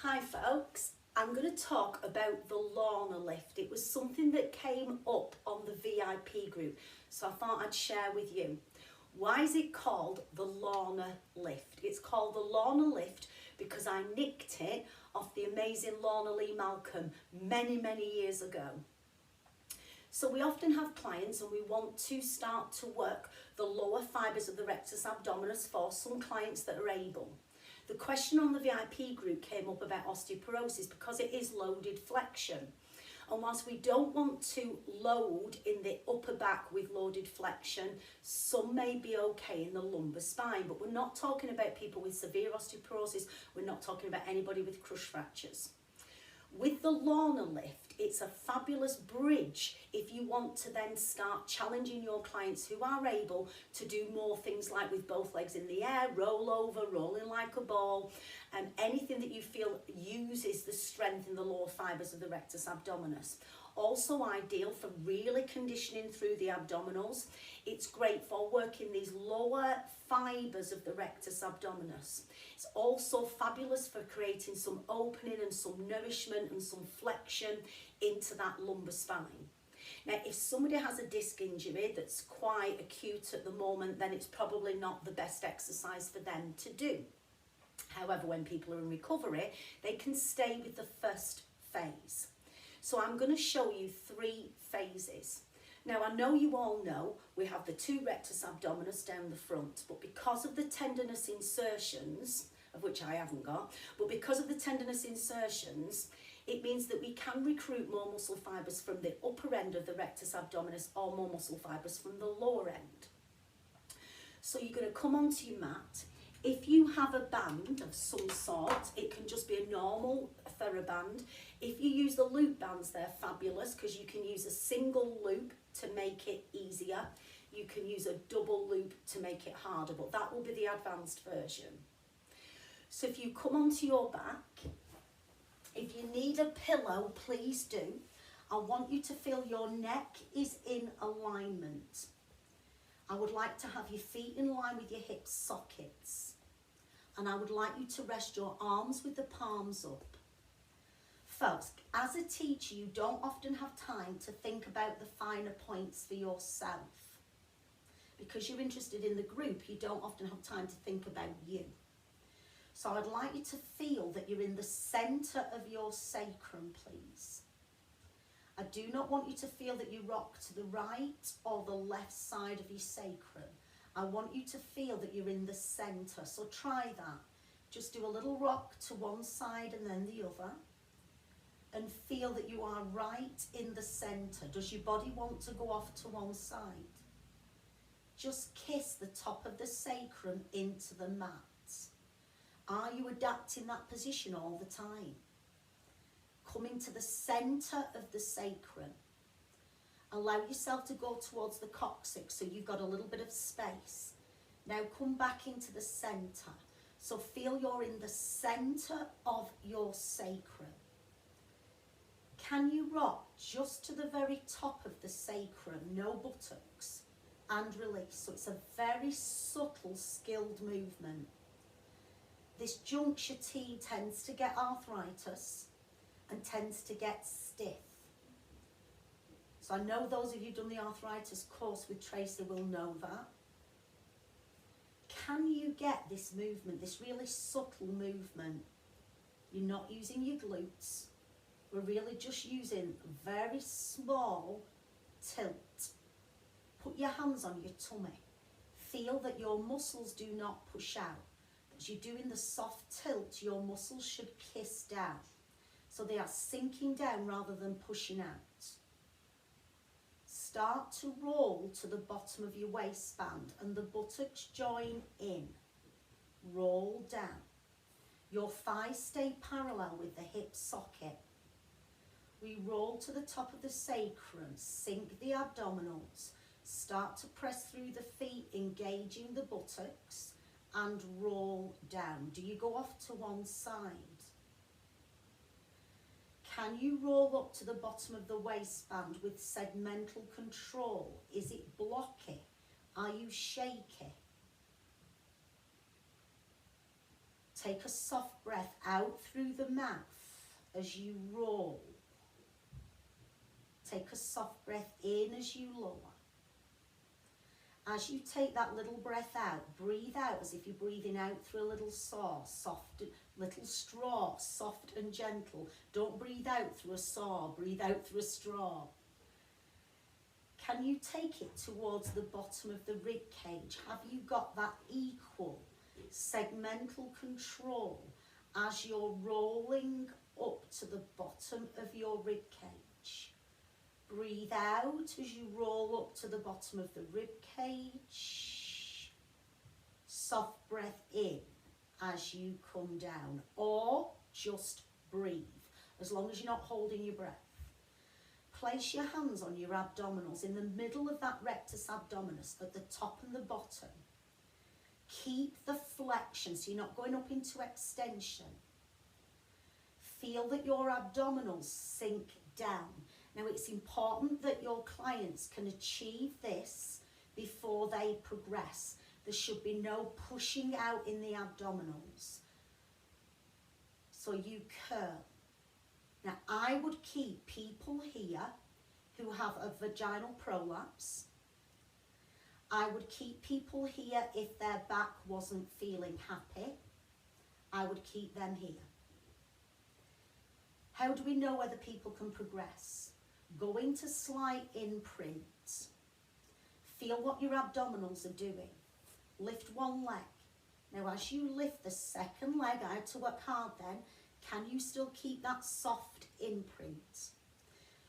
Hi folks, I'm going to talk about the Lorna Lift. It was something that came up on the VIP group, so I thought I'd share with you. Why is it called the Lorna Lift? It's called the Lorna Lift because I nicked it off the amazing Lorna Lee Malcolm many years ago. So we often have clients and we want to start to work the lower fibres of the rectus abdominis for some clients that are able. The question on the VIP group came up about osteoporosis because it is loaded flexion. And whilst we don't want to load in the upper back with loaded flexion, some may be okay in the lumbar spine, but we're not talking about people with severe osteoporosis. We're not talking about anybody with crush fractures. With the Lorna Lift, it's a fabulous bridge if you want to then start challenging your clients who are able to do more things like with both legs in the air, roll over, rolling like a ball, and anything that you feel uses the strength in the lower fibres of the rectus abdominis. Also ideal for really conditioning through the abdominals. It's great for working these lower fibres of the rectus abdominis. It's also fabulous for creating some opening and some nourishment and some flexion into that lumbar spine. Now, if somebody has a disc injury that's quite acute at the moment, then it's probably not the best exercise for them to do. However, when people are in recovery, they can stay with the first phase. So I'm going to show you 3 phases. Now, I know you all know we have the 2 rectus abdominis down the front, but because of the tendinous insertions, of which I haven't got, but because of the tendinous insertions, it means that we can recruit more muscle fibres from the upper end of the rectus abdominis or more muscle fibres from the lower end. So you're going to come onto your mat. If you have a band of some sort, it can just be a normal TheraBand. If you use the loop bands, they're fabulous because you can use a single loop to make it easier. You can use a double loop to make it harder, but that will be the advanced version. So if you come onto your back, if you need a pillow, please do. I want you to feel your neck is in alignment. I would like to have your feet in line with your hip sockets. And I would like you to rest your arms with the palms up. Folks, as a teacher, you don't often have time to think about the finer points for yourself. Because you're interested in the group, you don't often have time to think about you. So I'd like you to feel that you're in the centre of your sacrum, please. I do not want you to feel that you rock to the right or the left side of your sacrum. I want you to feel that you're in the centre. So try that. Just do a little rock to one side and then the other. And feel that you are right in the centre. Does your body want to go off to one side? Just kiss the top of the sacrum into the mat. Are you adapting that position all the time? Coming to the centre of the sacrum. Allow yourself to go towards the coccyx so you've got a little bit of space. Now come back into the centre. So feel you're in the centre of your sacrum. Can you rock just to the very top of the sacrum, no buttocks, and release? So it's a very subtle, skilled movement. This juncture T tends to get arthritis and tends to get stiff. So I know those of you who've done the arthritis course with Tracy will know that. Can you get this movement, this really subtle movement? You're not using your glutes. We're really just using a very small tilt. Put your hands on your tummy. Feel that your muscles do not push out. As you're doing the soft tilt, your muscles should kiss down. So they are sinking down rather than pushing out. Start to roll to the bottom of your waistband and the buttocks join in. Roll down. Your thighs stay parallel with the hip socket. We roll to the top of the sacrum, sink the abdominals, start to press through the feet, engaging the buttocks, and roll down. Do you go off to one side? Can you roll up to the bottom of the waistband with segmental control? Is it blocky? Are you shaky? Take a soft breath out through the mouth as you roll. Take a soft breath in as you lower. As you take that little breath out, breathe out as if you're breathing out through a little saw, soft, little straw, soft and gentle. Don't breathe out through a saw, breathe out through a straw. Can you take it towards the bottom of the rib cage? Have you got that equal segmental control as you're rolling up to the bottom of your rib cage? Breathe out as you roll up to the bottom of the rib cage. Soft breath in as you come down, or just breathe, as long as you're not holding your breath. Place your hands on your abdominals in the middle of that rectus abdominis, at the top and the bottom. Keep the flexion, so you're not going up into extension. Feel that your abdominals sink down. Now, it's important that your clients can achieve this before they progress. There should be no pushing out in the abdominals. So you curl. Now, I would keep people here who have a vaginal prolapse. I would keep people here if their back wasn't feeling happy. I would keep them here. How do we know whether people can progress? Go into slight imprint. Feel what your abdominals are doing. Lift one leg. Now, as you lift the second leg, I had to work hard then, can you still keep that soft imprint?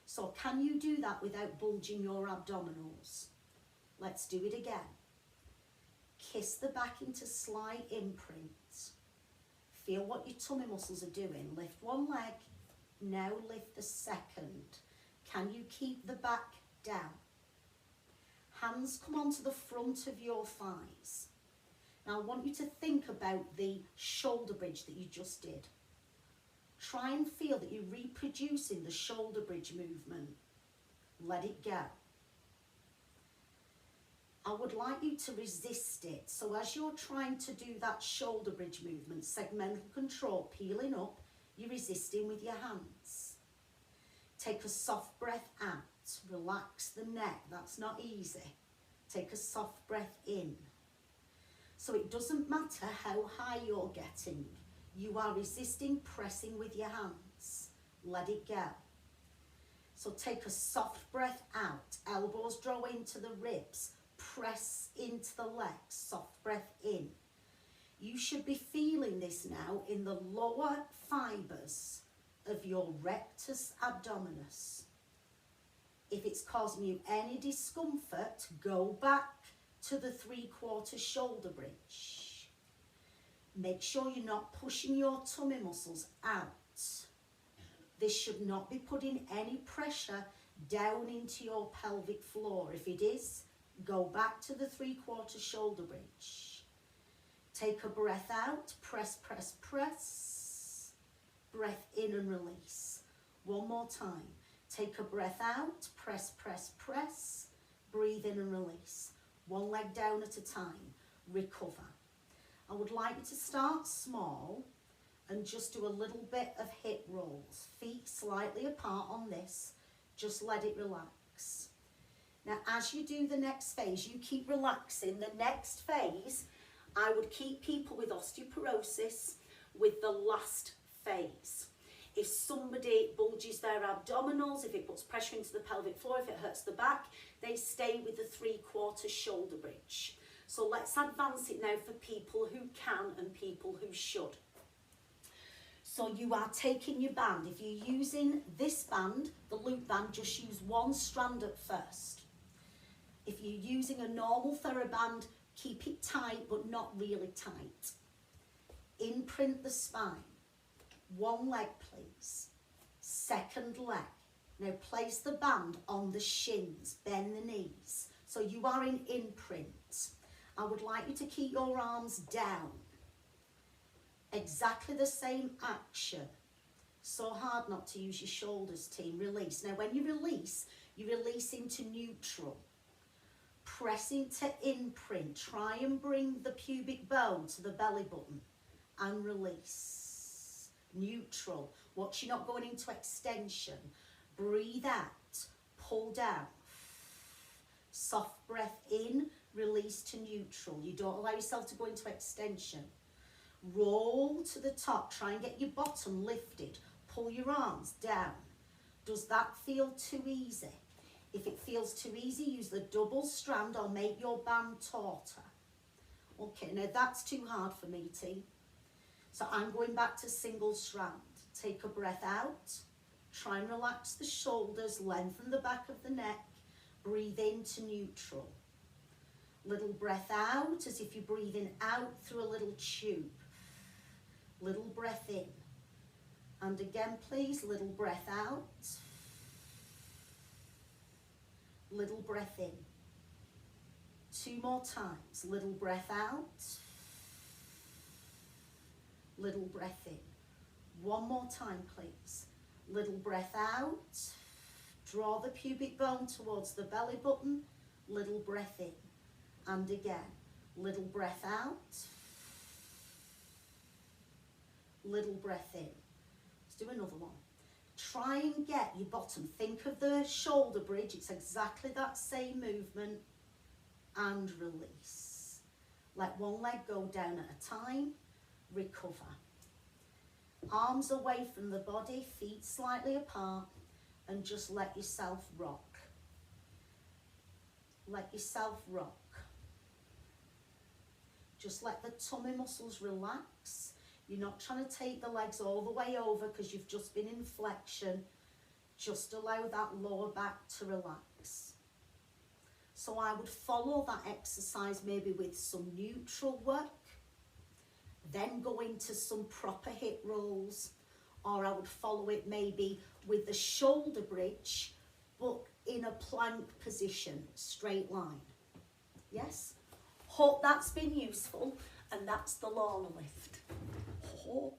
So can you do that without bulging your abdominals? Let's do it again. Kiss the back into slight imprint. Feel what your tummy muscles are doing. Lift one leg. Now lift the second. Can you keep the back down? Hands come onto the front of your thighs. Now I want you to think about the shoulder bridge that you just did. Try and feel that you're reproducing the shoulder bridge movement. Let it go. I would like you to resist it. So as you're trying to do that shoulder bridge movement, segmental control, peeling up, you're resisting with your hands. Take a soft breath out. Relax the neck. That's not easy. Take a soft breath in. So it doesn't matter how high you're getting. You are resisting, pressing with your hands. Let it go. So take a soft breath out. Elbows draw into the ribs. Press into the legs. Soft breath in. You should be feeling this now in the lower fibres of your rectus abdominis. If it's causing you any discomfort, go back to the 3/4 shoulder bridge. Make sure you're not pushing your tummy muscles out. This should not be putting any pressure down into your pelvic floor. If it is, go back to the 3/4 shoulder bridge. Take a breath out, press, press, press. Breath in and release. One more time. Take a breath out, press, press, press. Breathe in and release. One leg down at a time. Recover. I would like you to start small and just do a little bit of hip rolls. Feet slightly apart on this. Just let it relax. Now, as you do the next phase, you keep relaxing. The next phase, I would keep people with osteoporosis with the last phase. If somebody bulges their abdominals, if it puts pressure into the pelvic floor, if it hurts the back, they stay with the 3/4 shoulder bridge. So let's advance it now for people who can and people who should. So you are taking your band. If you're using this band, the loop band, just use one strand at first. If you're using a normal TheraBand, keep it tight but not really tight. Imprint the spine. One leg, please. Second leg. Now place the band on the shins, bend the knees. So you are in imprint. I would like you to keep your arms down. Exactly the same action. So hard not to use your shoulders, team. Release. Now when you release into neutral. Press into imprint. Try and bring the pubic bone to the belly button and release. neutral. Watch you're not going into extension. Breathe out, pull down. Soft breath in, release to neutral. You don't allow yourself to go into extension. Roll to the top, try and get your bottom lifted. Pull your arms down. Does that feel too easy? If it feels too easy, use the double strand or make your band tauter. Okay, now that's too hard for me, T. So I'm going back to single strand. Take a breath out. Try and relax the shoulders, lengthen the back of the neck. Breathe into neutral. Little breath out as if you're breathing out through a little tube. Little breath in. And again, please, little breath out. Little breath in. 2 more times. Little breath out. Little breath in. 1 more time, please. Little breath out. Draw the pubic bone towards the belly button. Little breath in. And again. Little breath out. Little breath in. Let's do another one. Try and get your bottom. Think of the shoulder bridge. It's exactly that same movement. And release. Let one leg go down at a time. Recover. Arms away from the body, feet slightly apart, and just let yourself rock. Let yourself rock. Just let the tummy muscles relax. You're not trying to take the legs all the way over because you've just been in flexion. Just allow that lower back to relax. So I would follow that exercise maybe with some neutral work, then go into some proper hip rolls, or I would follow it maybe with the shoulder bridge, but in a plank position, straight line. Yes? Hope that's been useful, and that's the Lorna Lift. Oh.